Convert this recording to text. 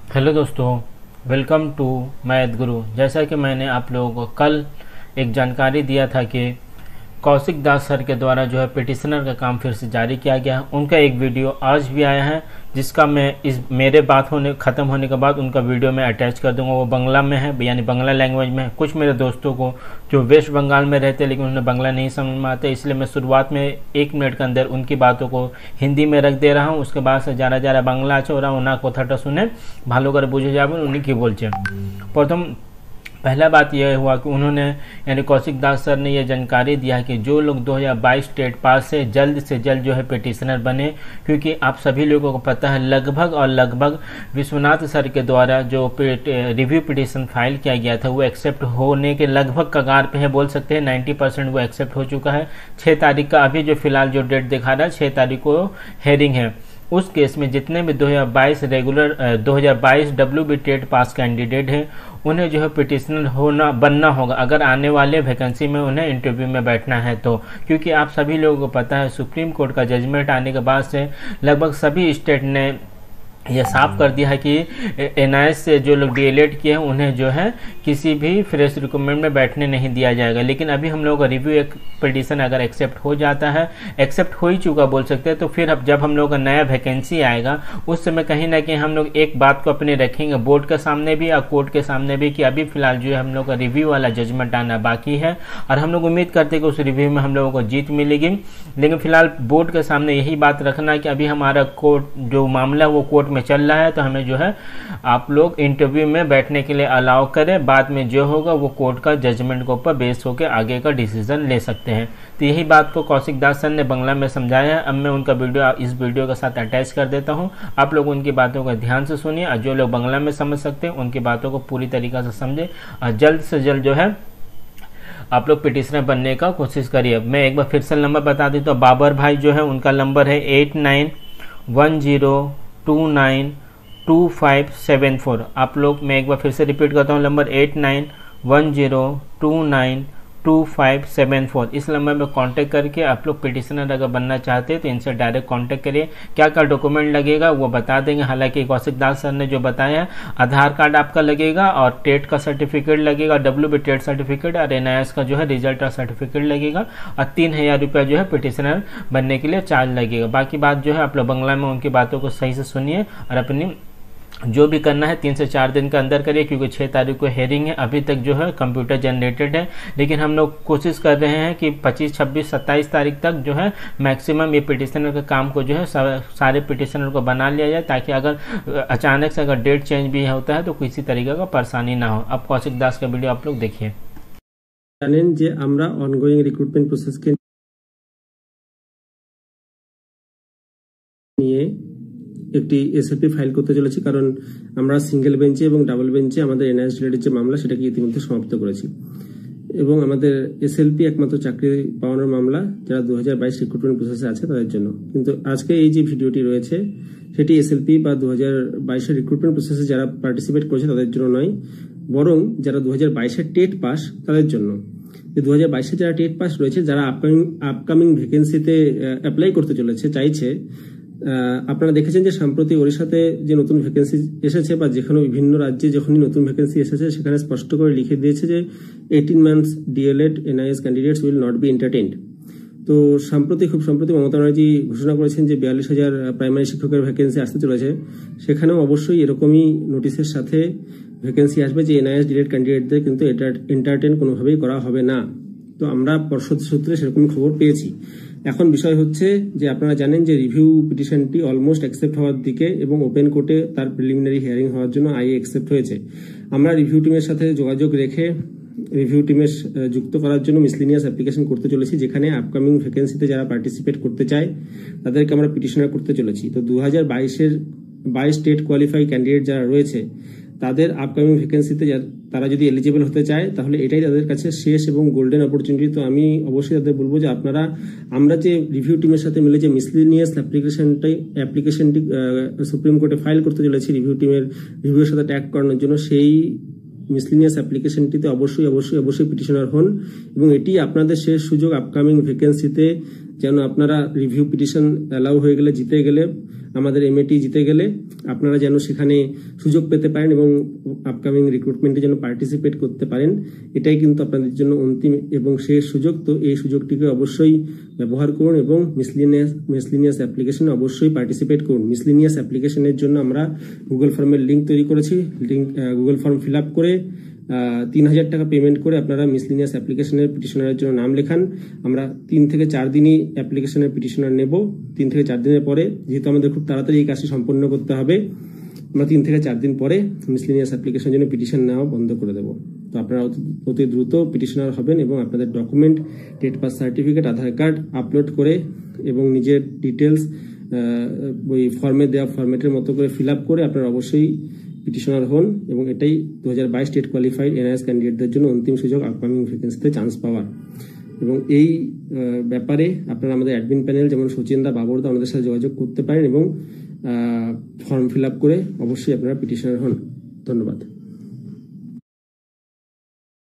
Hello दोस्तों, welcome to math गुरु। जैसा कि मैंने आप लोगों को कल एक जानकारी दिया था कि कौशिक दास सर के द्वारा जो है पिटिशनर का काम फिर से जारी किया गया। उनका एक वीडियो आज भी आया है, जिसका मैं इस मेरे बात ख़त्म होने के बाद उनका वीडियो मैं अटैच कर दूंगा। वो बांग्ला में है, यानी बांग्ला लैंग्वेज में है। कुछ मेरे दोस्तों को जो वेस्ट बंगाल में रहते हैं लेकिन उन्हें बांग्ला नहीं समझ में आता, इसलिए मैं शुरुआत में 1 मिनट के अंदर उनकी बातों को हिंदी में रख दे रहा हूँ। उसके बाद से যারা যারা বাংলা আছে ওরা ওনার কথাটা শুনে ভালো করে বুঝে যাবেন উনি কি বলছেন। प्रथम पहला बात यह हुआ कि उन्होंने यानी कौशिक दास सर ने यह जानकारी दिया कि जो लोग 2022 टेट पास से जल्द जो है पिटिशनर बने, क्योंकि आप सभी लोगों को पता है लगभग विश्वनाथ सर के द्वारा जो रिव्यू पिटिशन फाइल किया गया था वो एक्सेप्ट होने के लगभग कगार पे है, बोल सकते हैं 90% वो एक्सेप्ट हो चुका है। 6 तारीख का अभी जो फिलहाल जो डेट दिखा रहा है 6 तारीख को हेयरिंग है। उस केस में जितने भी 2022 WB टेट पास कैंडिडेट हैं उन्हें जो है पिटिशनर बनना होगा, अगर आने वाले वैकेंसी में उन्हें इंटरव्यू में बैठना है तो। क्योंकि आप सभी लोगों को पता है सुप्रीम कोर्ट का जजमेंट आने के बाद से लगभग सभी स्टेट ने यह साफ कर दिया है कि NIS से जो लोग DLED किए हैं उन्हें जो है किसी भी फ्रेश रिक्रूटमेंट में बैठने नहीं दिया जाएगा। लेकिन अभी हम लोगों का रिव्यू एक पिटिशन अगर एक्सेप्ट हो जाता है, एक्सेप्ट हो ही चुका बोल सकते हैं, तो फिर अब जब हम लोग का नया वैकेंसी आएगा उस समय कहीं ना कहीं हम लोग एक बात को अपने रखेंगे बोर्ड के सामने भी और कोर्ट के सामने भी कि अभी फिलहाल जो है हम लोग का रिव्यू वाला जजमेंट आना बाकी है और हम लोग उम्मीद करते हैं कि उस रिव्यू में हम लोगों को जीत मिलेगी। लेकिन फिलहाल बोर्ड के सामने यही बात रखना है कि अभी हमारा कोर्ट जो मामला है वो कोर्ट में चल रहा है, तो हमें जो है आप लोग इंटरव्यू में बैठने के लिए अलाउ करें। बाद में जो होगा वो कोर्ट का जजमेंट के ऊपर बेस होकर आगे का डिसीजन ले सकते हैं। तो यही बात को कौशिक दास सर ने बांग्ला में समझाया है। अब मैं उनका वीडियो इस वीडियो के साथ अटैच कर देता हूं, आप लोग उनकी बातों को ध्यान से सुनिए और जो लोग बांग्ला में समझ सकते हैं उनकी बातों को पूरी तरीका से समझे और जल्द से जल्द जो है आप लोग पिटिशनर बनने का कोशिश करिए। मैं एक बार फिर से नंबर बता दी तो बाबर भाई जो है उनका नंबर है 8910292574। आप लोग, मैं एक बार फिर से रिपीट करता हूँ, नंबर 8910292574। इस नंबर में कांटेक्ट करके आप लोग पिटिशनर अगर बनना चाहते हैं तो इनसे डायरेक्ट कांटेक्ट करिए। क्या क्या डॉक्यूमेंट लगेगा वो बता देंगे। हालांकि कौशिक दास सर ने जो बताया, आधार कार्ड आपका लगेगा और टेट का सर्टिफिकेट लगेगा, WB टेट सर्टिफिकेट और NIS का जो है रिजल्ट का सर्टिफिकेट लगेगा और 3000 रुपया जो है पिटिशनर बनने के लिए चार्ज लगेगा। बाकी बात जो है आप लोग बांग्ला में उनकी बातों को सही से सुनिए और अपनी जो भी करना है 3 से 4 दिन के अंदर करिए, क्योंकि 6 तारीख को हेयरिंग है। अभी तक जो है कंप्यूटर जनरेटेड है, लेकिन हम लोग कोशिश कर रहे हैं कि 25, 26, 27 तारीख तक जो है मैक्सिमम ये पिटिशनर के काम को जो है सारे पिटिशनर को बना लिया जाए, ताकि अगर अचानक से अगर डेट चेंज भी होता है तो किसी तरीके का परेशानी ना हो। अब कौशिक दास का वीडियो आप लोग देखिए। জানেন যে আমরা অনগোয়িং রিক্রুটমেন্ট প্রসেসকে নিয়ে একটি SLP ফাইল করতে চলেছি, কারণ আমরা সিঙ্গেল বেঞ্চে এবং ডাবল বেঞ্চে আমাদের NIS রিলেটেড যে মামলা সেটাকে ইতিমধ্যে সমাপ্ত করেছি এবং আমাদের SLP একমাত্র চাকরি পাওয়ানোর মামলা যারা 2022 রিক্রুটমেন্ট প্রসেসে আছে তাদের জন্য। কিন্তু আজকে এই যে ভিডিওটি রয়েছে সেটি SLP বা 2022 রিক্রুটমেন্ট প্রসেসে যারা পার্টিসিপেট করেছে তাদের জন্য নয়, বরং যারা 2022 টেট পাস তাদের জন্য। 2022 যারা টেট পাস রয়েছে, যারা আপকামিং ভ্যাকেন্সিতে অ্যাপ্লাই করতে চলেছে চাইছে, আপনারা দেখেছেন যে সম্প্রতি ওড়িশাতে যে নতুন ভ্যাকেন্সি এসেছে বা যেখানে বিভিন্ন রাজ্যে যখনই নতুন ভ্যাকেন্সি এসেছে সেখানে স্পষ্ট করে লিখে দিয়েছে যে 18 months DLED NIS candidates will not be entertained। তো খুব সম্প্রতি মমতা ব্যানার্জি ঘোষণা করেছেন যে 42,000 প্রাইমারি শিক্ষকের ভ্যাকেন্সি আসতে চলেছে। সেখানেও অবশ্যই এরকমই নোটিশের সাথে ভ্যাকেন্সি আসবে যে NIS DLED ক্যান্ডিডেটদের কিন্তু এন্টারটেইন কোনোভাবেই করা হবে না। তো আমরা পর্ষদ সূত্রে সেরকম খবর পেয়েছি। এখন বিষয় হচ্ছে যে আপনারা জানেন যে রিভিউ পিটিশনটি অলমোস্ট অ্যাকসেপ্ট হওয়ার দিকে এবং ওপেন কোর্টে তার প্রিলিমিনারি হিয়ারিং হওয়ার জন্য অ্যাকসেপ্ট হয়েছে। আমরা রিভিউ টিমের সাথে যোগাযোগ রেখে রিভিউ টিমের যুক্ত করার জন্য মিসলিনিয়াস অ্যাপ্লিকেশন করতে চলেছি, যেখানে আপকামিং ভ্যাকেন্সিতে যারা পার্টিসিপেট করতে চায় তাদেরকে আমরা পিটিশনার করতে চলেছি। তো 2022 টেট কোয়ালিফাই ক্যান্ডিডেট যারা রয়েছে তাদের আপকামিং ভ্যাকেন্সিতে তারা যদি এলিজিবল হতে চায় তাহলে এটাই তাদের কাছে শেষ এবং গোল্ডেন অপরচুনিটি। তো আমি অবশ্যই তাদের বলবো যে আমরা যে রিভিউ টিমের সাথে মিলে যে মিসলিনিয়াস অ্যাপ্লিকেশনটি সুপ্রিম কোর্টে ফাইল করতে চলেছি রিভিউ টিমের রিভিউর সাথে ট্যাগ করানোর জন্য, সেই মিসলিনিয়াস অ্যাপ্লিকেশনটিতে অবশ্যই পিটিশনার হন এবং এটি আপনাদের শেষ সুযোগ আপকামিং ভ্যাকেন্সিতে যেন আপনারা রিভিউ পিটিশন অ্যালাউ হয়ে গেলে, জিতে গেলে, আমাদের এমএটি জিতে গেলে আপনারা যেন সেখানে সুযোগ পেতে পারেন এবং আপকামিং রিক্রুটমেন্টে যেন পার্টিসিপেট করতে পারেন, এটাই কিন্তু আপনাদের জন্য অন্তিম এবং শেষ সুযোগ। তো এই সুযোগটিকে অবশ্যই ব্যবহার করুন এবং মিসলিনিয়াস অ্যাপ্লিকেশনে অবশ্যই পার্টিসিপেট করুন। মিসলিনিয়াস অ্যাপ্লিকেশনের জন্য আমরা গুগল ফর্মের লিঙ্ক তৈরি করেছি। গুগল ফর্ম ফিল আপ করে 3000 টাকা পেমেন্ট করে আপনারা মিসলিনিয়াস অ্যাপ্লিকেশনের পিটিশনারের জন্য নাম লেখান। আমরা 3 থেকে 4 দিনই অ্যাপ্লিকেশনের পিটিশনার নেব। 3 থেকে 4 দিনের পরে, যেহেতু আমাদের খুব তাড়াতাড়ি এই কাজটি সম্পন্ন করতে হবে, আমরা 3 থেকে 4 দিন পরে মিসলিনিয়াস অ্যাপ্লিকেশনের জন্য পিটিশন নেওয়া বন্ধ করে দেবো। তো আপনারা অতি দ্রুত পিটিশনার হবেন এবং আপনাদের ডকুমেন্ট, টেট পাস সার্টিফিকেট, আধার কার্ড আপলোড করে এবং নিজের ডিটেলস ওই ফর্মে দেওয়া ফরম্যাটের মতো করে ফিল আপ করে আপনারা অবশ্যই পিটিশনার হন। এবং এটাই 2022 স্টেট কোয়ালিফাইড এনআইএস ক্যান্ডিডেটদের জন্য অন্তিম সুযোগ আপকামিং ভ্যাকেন্সিতে চান্স পাওয়ার। এবং এই ব্যাপারে আপনারা আমাদের অ্যাডমিন প্যানেল যেমন সচিনদা, বাবরদা, আমাদের সাথে যোগাযোগ করতে পারেন এবং ফর্ম ফিল আপ করে অবশ্যই আপনারা পিটিশনার হন। ধন্যবাদ।